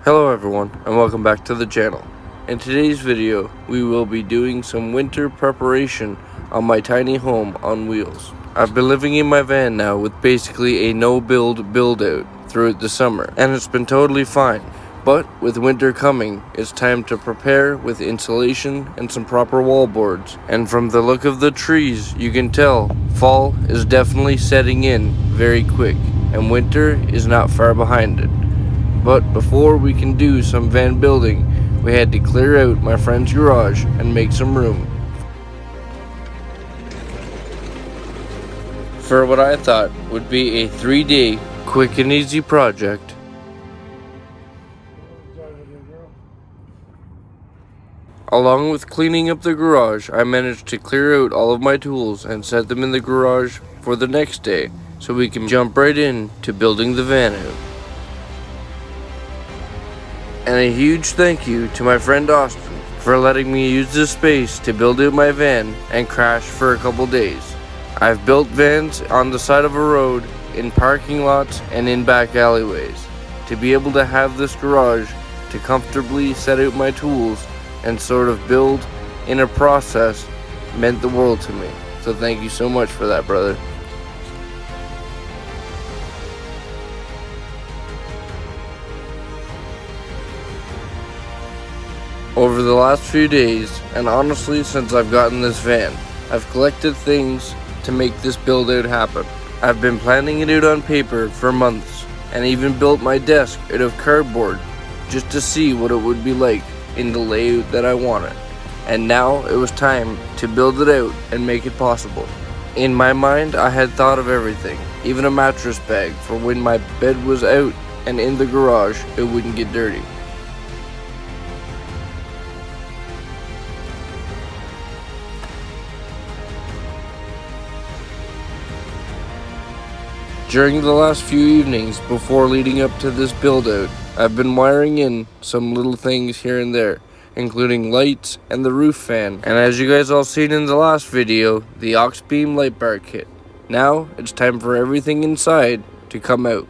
Hello everyone, and welcome back to the channel. In today's video, we will be doing some winter preparation on my tiny home on wheels. I've been living in my van now with basically a no-build build-out throughout the summer, and it's been totally fine. But with winter coming, it's time to prepare with insulation and some proper wall boards. And from the look of the trees, you can tell fall is definitely setting in very quick, and winter is not far behind it. But before we can do some van building, we had to clear out my friend's garage and make some room for what I thought would be a 3-day quick and easy project. Along with cleaning up the garage, I managed to clear out all of my tools and set them in the garage for the next day so we can jump right in to building the van out. And a huge thank you to my friend Austin for letting me use this space to build out my van and crash for a couple days. I've built vans on the side of a road, in parking lots, and in back alleyways. To be able to have this garage to comfortably set out my tools and sort of build in a process meant the world to me. So thank you so much for that, brother. Over the last few days, and honestly since I've gotten this van, I've collected things to make this build out happen. I've been planning it out on paper for months, and even built my desk out of cardboard just to see what it would be like in the layout that I wanted. And now it was time to build it out and make it possible. In my mind, I had thought of everything, even a mattress bag for when my bed was out and in the garage it wouldn't get dirty. During the last few evenings before leading up to this build out, I've been wiring in some little things here and there, including lights and the roof fan, and as you guys all seen in the last video, the aux beam light bar kit. Now it's time for everything inside to come out.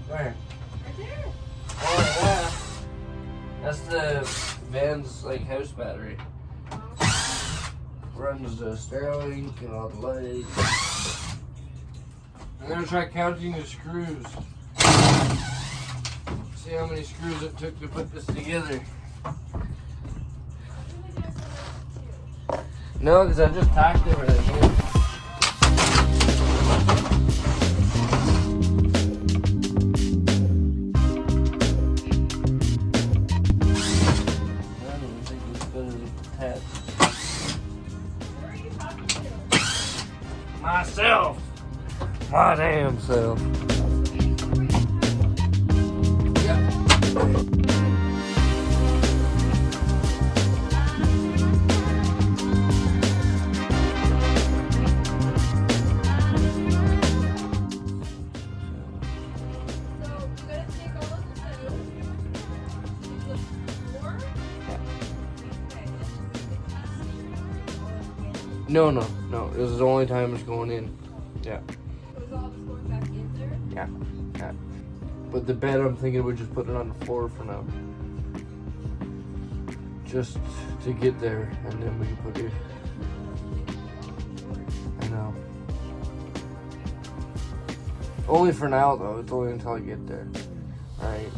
Where? Right there. Oh yeah. That's the van's house battery. Runs the sterling and all the lights. I'm gonna try counting the screws. See how many screws it took to put this together. No, because I just tacked everything in. Myself! My damn self. No. This is the only time it's going in. Yeah. So is all just going back in there? Yeah. But the bed, I'm thinking we're just putting it on the floor for now. Just to get there, and then we can put it. I know. Only for now, though. It's only until I get there. Alright.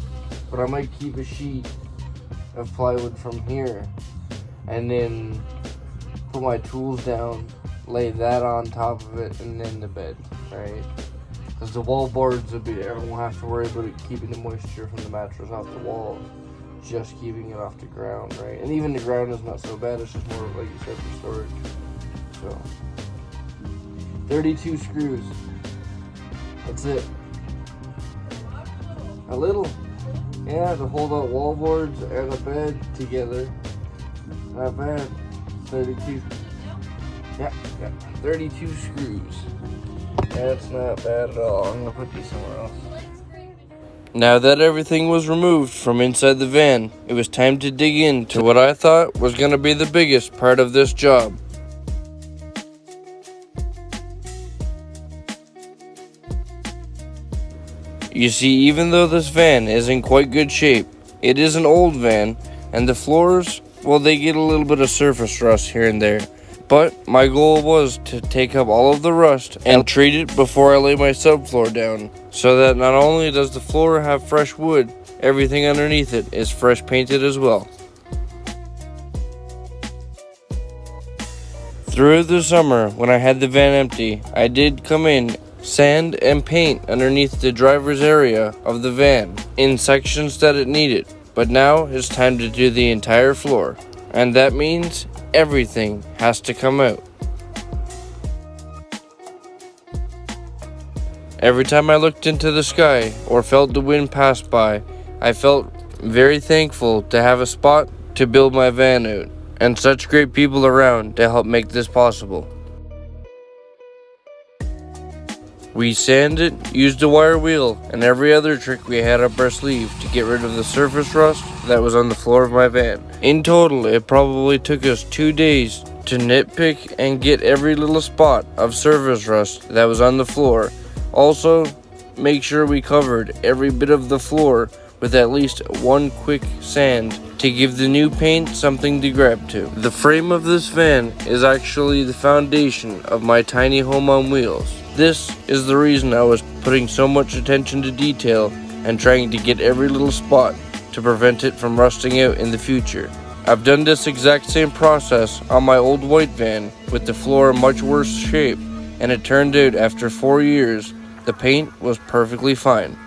But I might keep a sheet of plywood from here, and then put my tools down, lay that on top of it, and then the bed, right? Because the wall boards will be, I won't have to worry about it keeping the moisture from the mattress off the walls, just keeping it off the ground, right? And even the ground is not so bad, it's just more, like you said, for storage. So, 32 screws. That's it. A little. Yeah, to hold out wall boards and a bed together. Not bad. 32. Yeah, 32 screws. That's not bad at all. I'm gonna put these somewhere else. Now that everything was removed from inside the van, it was time to dig into what I thought was gonna be the biggest part of this job. You see, even though this van is in quite good shape, it is an old van, and the floors, well, they get a little bit of surface rust here and there. But my goal was to take up all of the rust and treat it before I lay my subfloor down, so that not only does the floor have fresh wood, everything underneath it is fresh painted as well. Throughout the summer, when I had the van empty, I did come in, sand and paint underneath the driver's area of the van in sections that it needed. But now it's time to do the entire floor, and that means everything has to come out. Every time I looked into the sky or felt the wind pass by, I felt very thankful to have a spot to build my van out, and such great people around to help make this possible. We sanded, used a wire wheel, and every other trick we had up our sleeve to get rid of the surface rust that was on the floor of my van. In total, it probably took us 2 days to nitpick and get every little spot of surface rust that was on the floor. Also, make sure we covered every bit of the floor with at least one quick sand to give the new paint something to grab to. The frame of this van is actually the foundation of my tiny home on wheels. This is the reason I was putting so much attention to detail and trying to get every little spot to prevent it from rusting out in the future. I've done this exact same process on my old white van with the floor in much worse shape, and it turned out after 4 years, the paint was perfectly fine.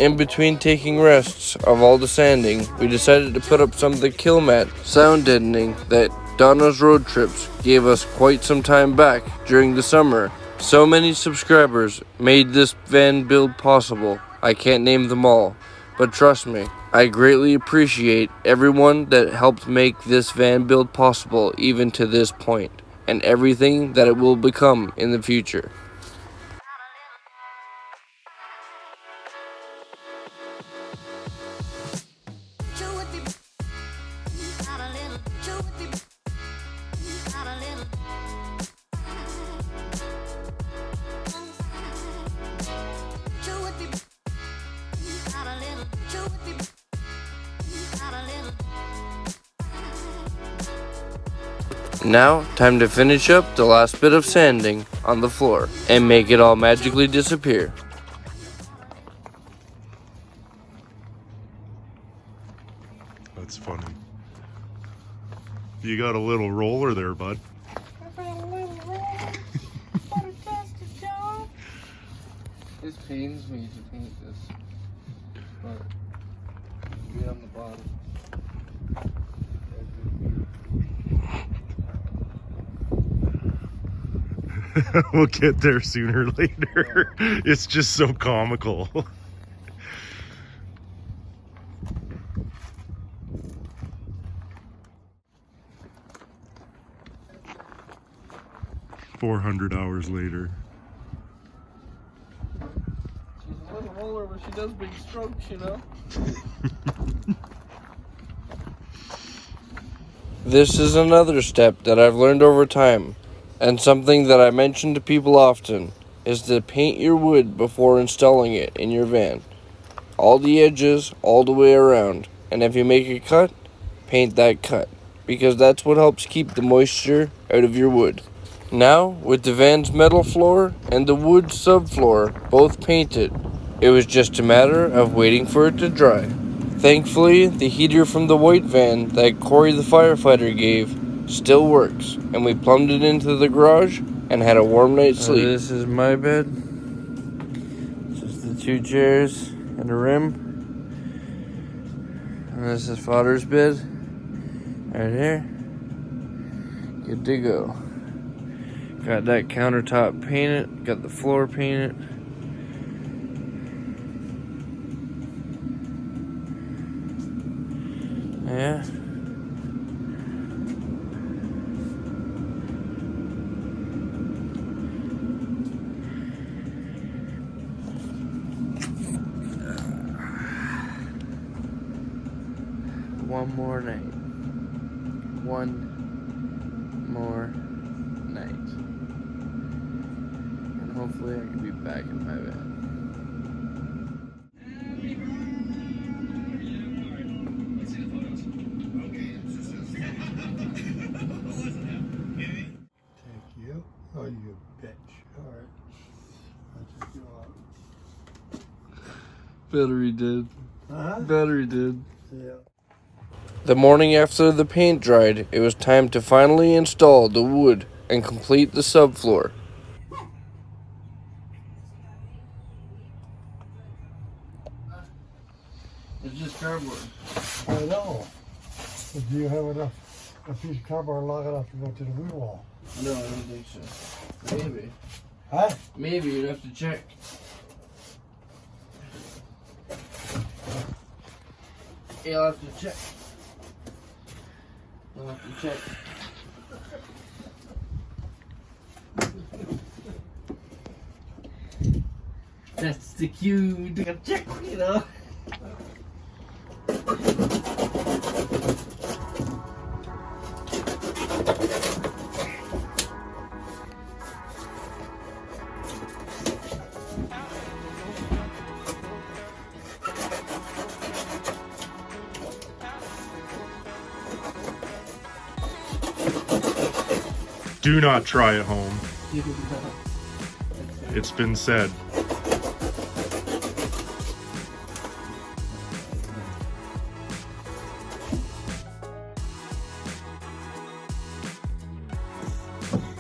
In between taking rests of all the sanding, we decided to put up some of the kill mat sound deadening that Donna's Road Trips gave us quite some time back during the summer. So many subscribers made this van build possible. I can't name them all, but trust me, I greatly appreciate everyone that helped make this van build possible even to this point, and everything that it will become in the future. Now, time to finish up the last bit of sanding on the floor and make it all magically disappear. That's funny. You got a little roller there, bud. This pains me to paint this, but be on the bottom. We'll get there sooner or later. It's just so comical. $400 later. She's a little roller, but she does big strokes, you know? This is another step that I've learned over time, and something that I mention to people often, is to paint your wood before installing it in your van. All the edges, all the way around, and if you make a cut, paint that cut, because that's what helps keep the moisture out of your wood. Now, with the van's metal floor and the wood subfloor both painted, it was just a matter of waiting for it to dry. Thankfully, the heater from the white van that Corey the firefighter gave still works, and we plumbed it into the garage and had a warm night's sleep. This is my bed. Just the 2 chairs and a rim. And this is Father's bed right here. Good to go. Got that countertop painted, got the floor painted. Yeah. One more night. One more night. And hopefully I can be back in my bed. Take you? Oh, you bitch. All right. I'll take you out. Battery did. Uh-huh. Battery did. Yeah. The morning after the paint dried, it was time to finally install the wood and complete the subfloor. It's just cardboard. I know. But do you have enough, a piece of cardboard long enough to go to the wheel wall? No, I don't think so. Maybe. Huh? Maybe you'd have to check. You'll have to check. You'll have to check. That's the cue to check, you know. Do not try at home. It's been said.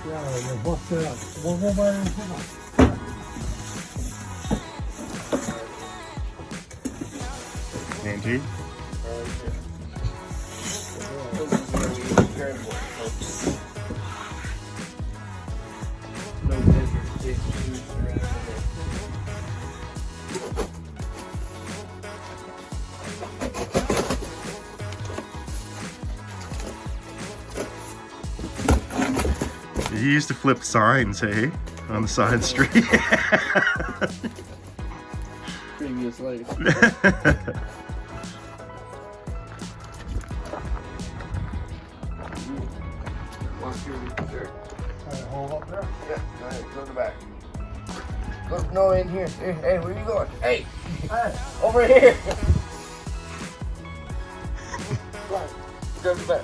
Yeah, you booked it up. We'll go by and pick up. Auntie? You used to flip signs, hey? On the side of the street. Previous life. Walk your shirt. Hold up there. Yeah, go ahead, go to the back. Go, no, in here. Hey, where you going? Hey, Hey, over here. right. Go to the back.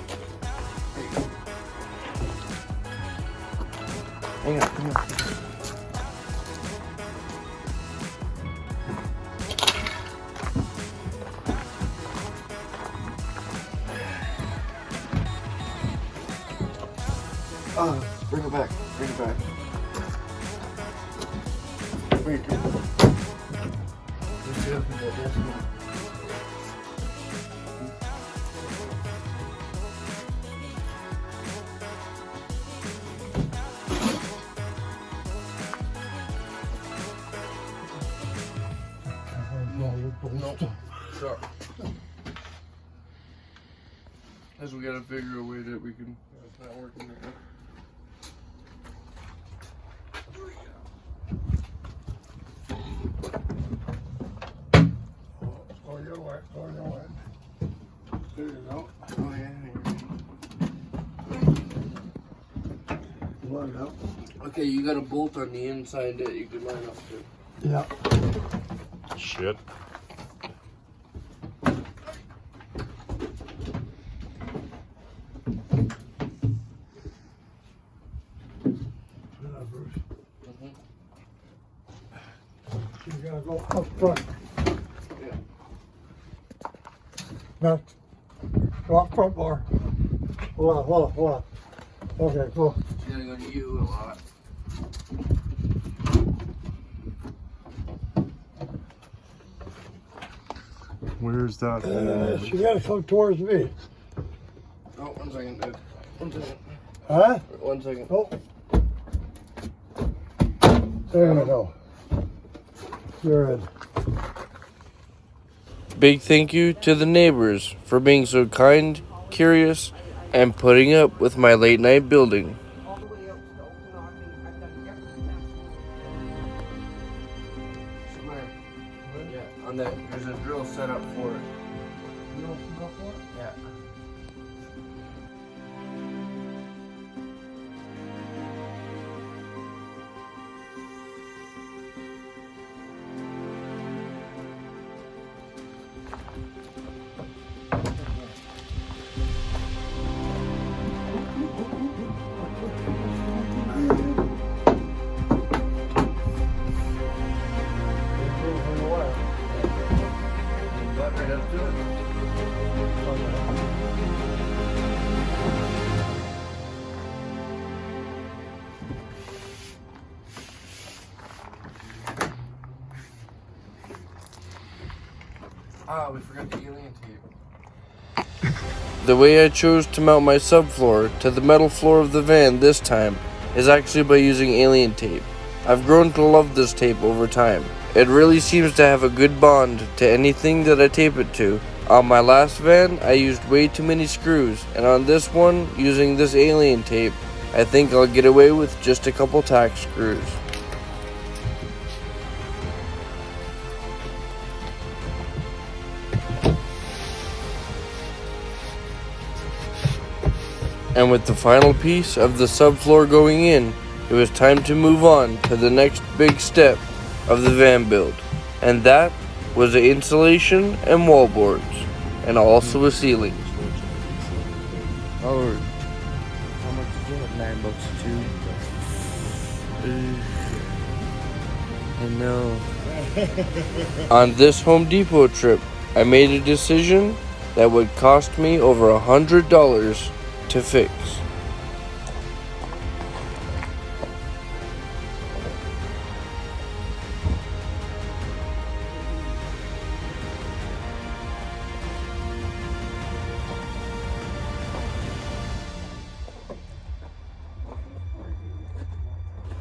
Hang on, come on. Bring it back. Bring it back. Bring it down. Let's get up in that desk now. Nope. Sorry. As we gotta figure a way that we can. It's not working right now. Go your way. Go your way. There you go. Oh yeah. Line up. Okay, you got a bolt on the inside that you can line up to. Yeah. Shit. You gotta go up front. Yeah. Back. Go up front more. Hold on, hold on, hold on. Okay, go. You gotta go to you a lot. Where's that hole? You gotta come towards me. Oh, 1 second, dude. 1 second. Huh? 1 second. Oh. There we go. You're in. Big thank you to the neighbors for being so kind, curious, and putting up with my late night building. All the way out to the Okanagan. I've done everything. Yeah, on that, there's a drill set up for it. You know what for? Yeah. Got right up to it. We forgot the alien tape. The way I chose to mount my subfloor to the metal floor of the van this time is actually by using alien tape. I've grown to love this tape over time. It really seems to have a good bond to anything that I tape it to. On my last van, I used way too many screws, and on this one, using this alien tape, I think I'll get away with just a couple tack screws. And with the final piece of the subfloor going in, it was time to move on to the next big step of the van build. And that was the insulation and wall boards, and also a ceiling. Oh, how much is it? $9 a tube. I know. On this Home Depot trip, I made a decision that would cost me over $100 to fix.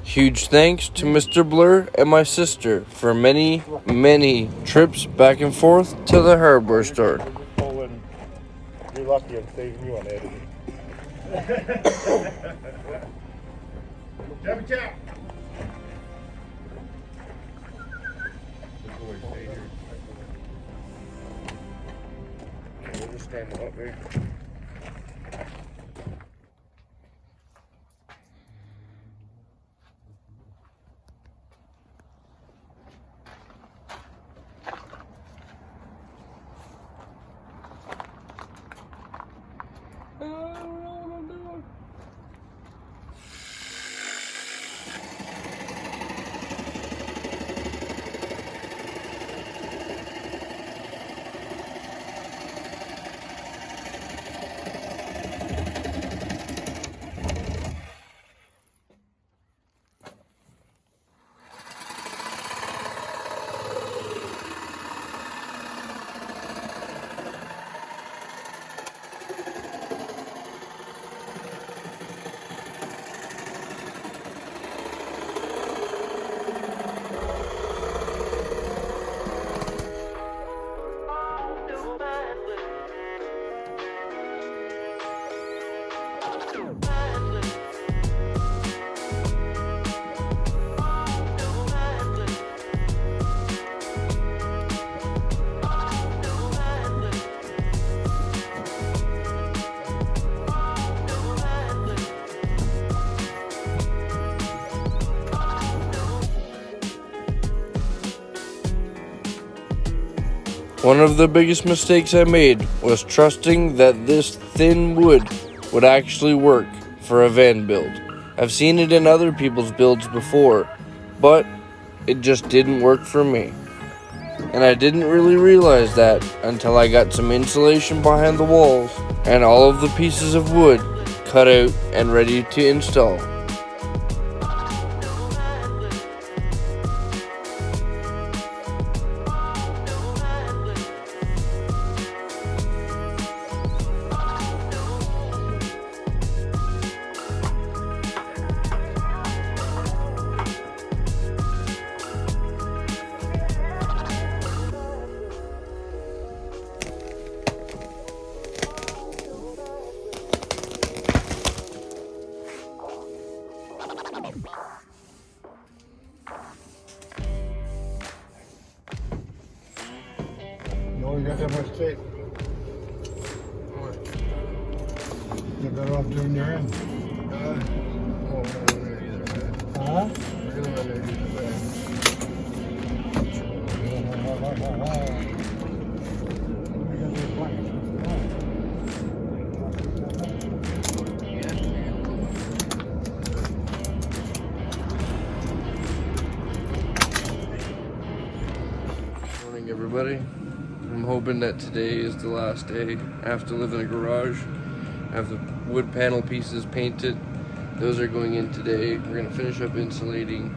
Huge thanks to Mr. Blur and my sister for many, many trips back and forth to the hardware store. You're lucky I'm saving you on editing. Jabby Jack! We'll just stand up there. One of the biggest mistakes I made was trusting that this thin wood would actually work for a van build. I've seen it in other people's builds before, but it just didn't work for me. And I didn't really realize that until I got some insulation behind the walls and all of the pieces of wood cut out and ready to install. we got that much tape. You're better off doing your end. Huh? Morning, everybody. I'm hoping that today is the last day. I have to live in a garage. I have the wood panel pieces painted. Those are going in today. We're gonna finish up insulating,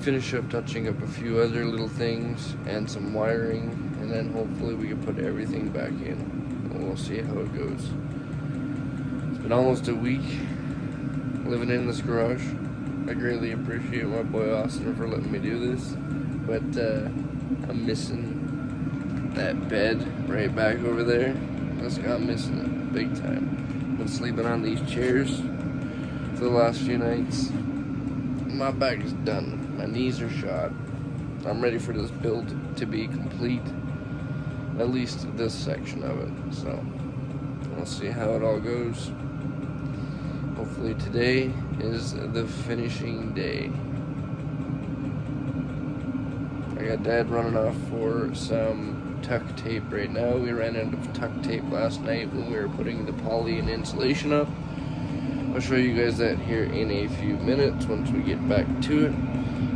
finish up touching up a few other little things and some wiring, and then hopefully we can put everything back in. And we'll see how it goes. It's been almost a week living in this garage. I greatly appreciate my boy Austin for letting me do this, but I'm missing that bed right back over there. I'm missing it big time. Been sleeping on these chairs for the last few nights. My back is done. My knees are shot. I'm ready for this build to be complete. At least this section of it. So we'll see how it all goes. Hopefully today is the finishing day. I got Dad running off for some tuck tape right now. We ran out of tuck tape last night when we were putting the poly and insulation up. I'll show you guys that here in a few minutes once we get back to it.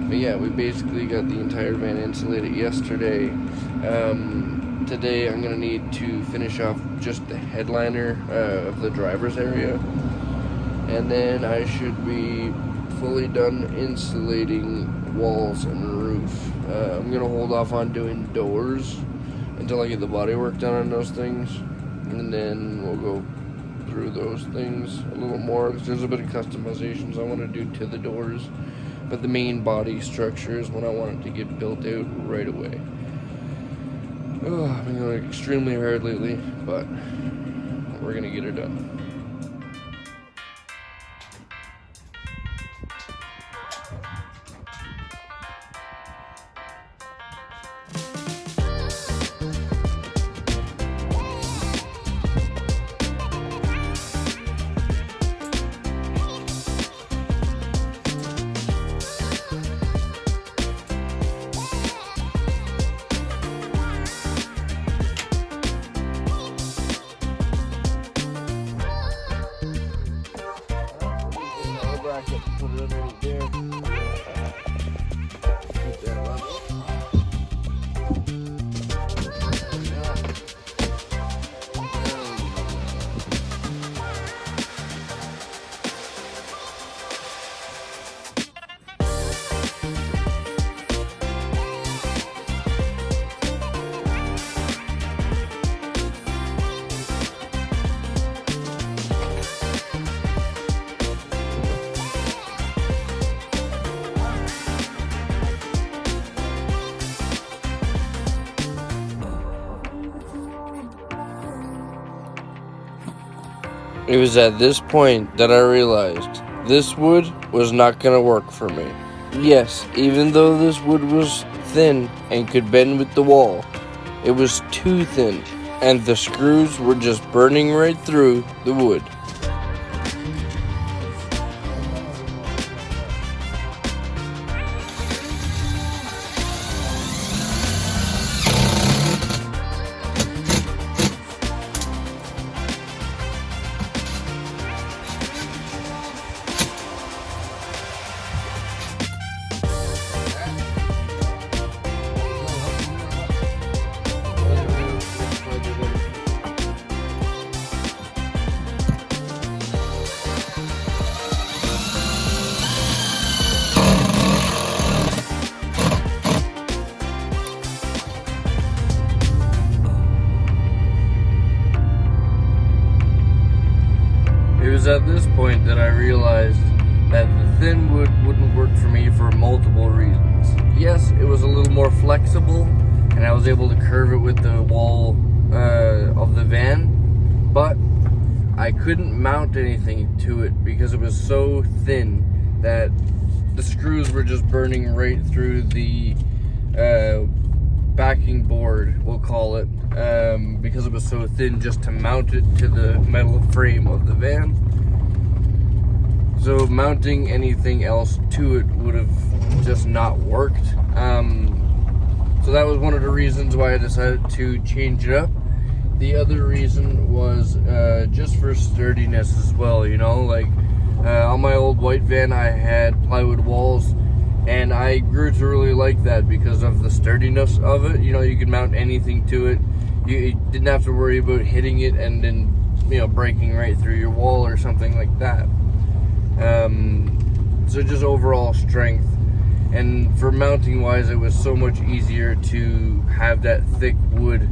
But yeah, we basically got the entire van insulated yesterday. Today I'm gonna need to finish off just the headliner of the driver's area, and then I should be fully done insulating walls and roof. I'm gonna hold off on doing doors until I get the body work done on those things, and then we'll go through those things a little more, because there's a bit of customizations I want to do to the doors, but the main body structure is what I want it to get built out right away. Oh, I've been going extremely hard lately, but we're gonna get it done. Put it underneath there. Keep that level. It was at this point that I realized this wood was not going to work for me. Yes, even though this wood was thin and could bend with the wall, it was too thin, and the screws were just burning right through the wood. It was at this point that I realized that the thin wood wouldn't work for me for multiple reasons. Yes, it was a little more flexible, and I was able to curve it with the wall of the van, but I couldn't mount anything to it because it was so thin that the screws were just burning right through the backing board, we'll call it, because it was so thin, just to mount it to the metal frame of the van. So mounting anything else to it would have just not worked. So that was one of the reasons why I decided to change it up. The other reason was just for sturdiness as well, you know, like on my old white van I had plywood walls, and I grew to really like that because of the sturdiness of it. You know, you could mount anything to it. You didn't have to worry about hitting it and then, you know, breaking right through your wall or something like that. So just overall strength. And for mounting wise, it was so much easier to have that thick wood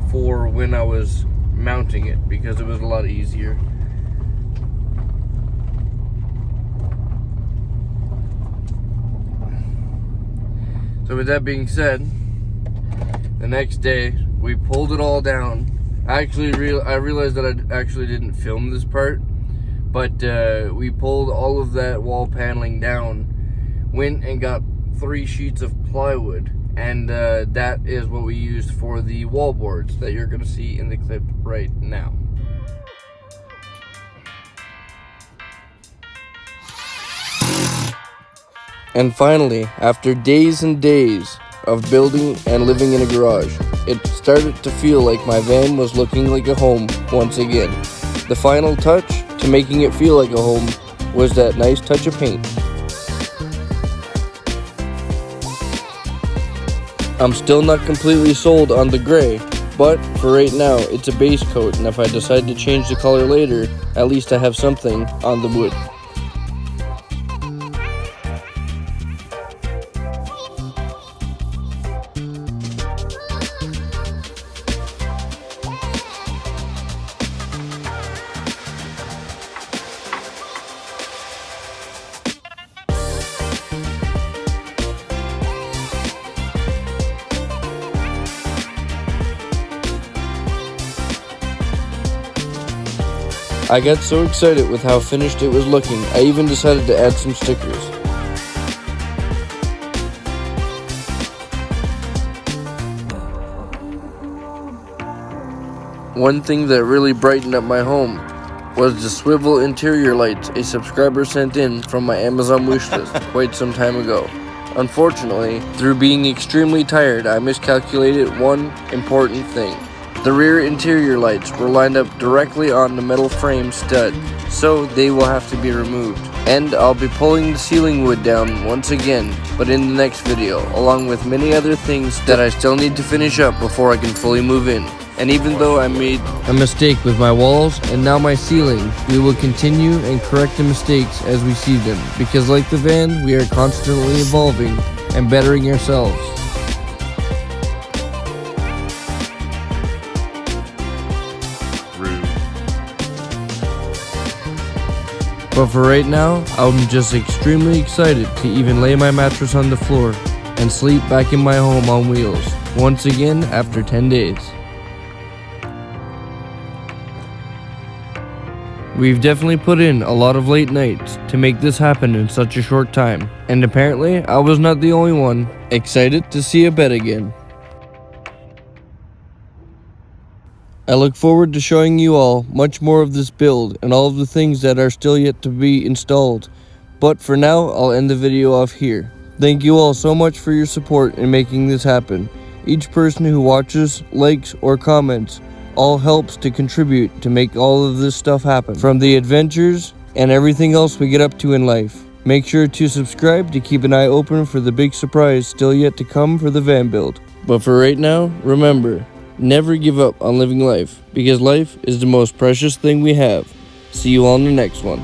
for when I was mounting it, because it was a lot easier. So with that being said, the next day we pulled it all down. I realized that I actually didn't film this part, but we pulled all of that wall paneling down, went and got 3 sheets of plywood, and that is what we used for the wall boards that you're going to see in the clip right now. And finally, after days and days of building and living in a garage, it started to feel like my van was looking like a home once again. The final touch to making it feel like a home was that nice touch of paint. I'm still not completely sold on the gray, but for right now it's a base coat, and if I decide to change the color later, at least I have something on the wood. I got so excited with how finished it was looking, I even decided to add some stickers. One thing that really brightened up my home was the swivel interior lights a subscriber sent in from my Amazon wishlist quite some time ago. Unfortunately, through being extremely tired, I miscalculated one important thing. The rear interior lights were lined up directly on the metal frame stud, so they will have to be removed. And I'll be pulling the ceiling wood down once again, but in the next video, along with many other things that I still need to finish up before I can fully move in. And even though I made a mistake with my walls and now my ceiling, we will continue and correct the mistakes as we see them, because like the van, we are constantly evolving and bettering ourselves. But for right now, I'm just extremely excited to even lay my mattress on the floor and sleep back in my home on wheels, once again after 10 days. We've definitely put in a lot of late nights to make this happen in such a short time, and apparently I was not the only one excited to see a bed again. I look forward to showing you all much more of this build and all of the things that are still yet to be installed, but for now I'll end the video off here. Thank you all so much for your support in making this happen. Each person who watches, likes, or comments all helps to contribute to make all of this stuff happen, from the adventures and everything else we get up to in life. Make sure to subscribe to keep an eye open for the big surprise still yet to come for the van build. But for right now, remember, never give up on living life, because life is the most precious thing we have. See you on the next one.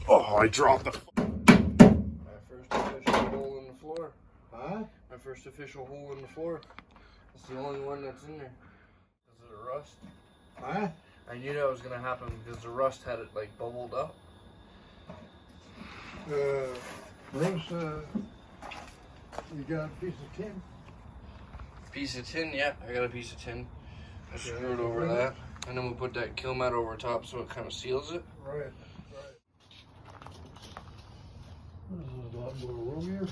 Oh, I dropped the... My first official hole in the floor. Huh? My first official hole in the floor. It's the only one that's in there. Is it a rust? Huh? I knew that was gonna happen because the rust had it like bubbled up. Bruce, you got a piece of tin? Piece of tin, yeah, I got a piece of tin. I screwed over that, and then we'll put that kill mat over top so it kind of seals it. Right, right. This is a lot more roomier.